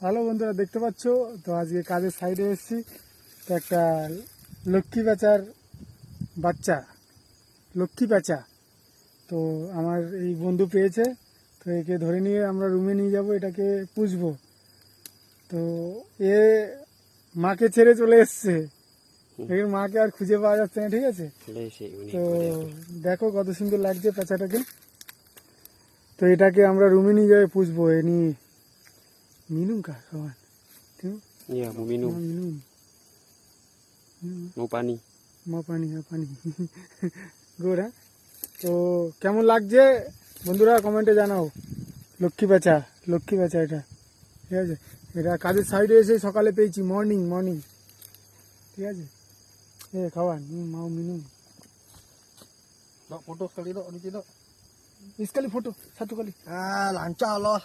Hello বন্ধুরা, দেখতে পাচ্ছ তো আজকে কাজের সাইডে এসেছি। তো একটা লক্ষ্মী প্যাঁচার বাচ্চা, লক্ষ্মী প্যাঁচা তো আমার এই বন্ধু পেয়েছে। তো একে ধরে নিয়ে আমরা রুমে নিয়ে যাব, এটাকে পুষবো। তো এ মাকে ছেড়ে চলে এসছে, এর মাকে আর খুঁজে পাওয়া যাচ্ছে না, ঠিক আছে? তো দেখো কত সুন্দর লাগছে প্যাঁচাটাকে। তো এটাকে আমরা রুমে নিয়ে যাবে পুষবো। এ নিয়ে minum kah kawan? Tengok. Iya, mau minum. Mau minum. Mau pani. Mau পানি, হ্যাঁ পানি। গুড, হ্যাঁ। তো কেমন লাগছে বন্ধুরা কমেন্টে জানাও। লক্ষ্মী প্যাঁচা, লক্ষ্মী প্যাঁচা এটা, ঠিক আছে? এটা কাজের সাইডে এসে সকালে পেয়েছি, মর্নিং, ঠিক আছে? খাওয়ান, মাও মিনুম। Dok, foto sekali dok, di sini dok. Sekali foto, satu kali. Lancar loh.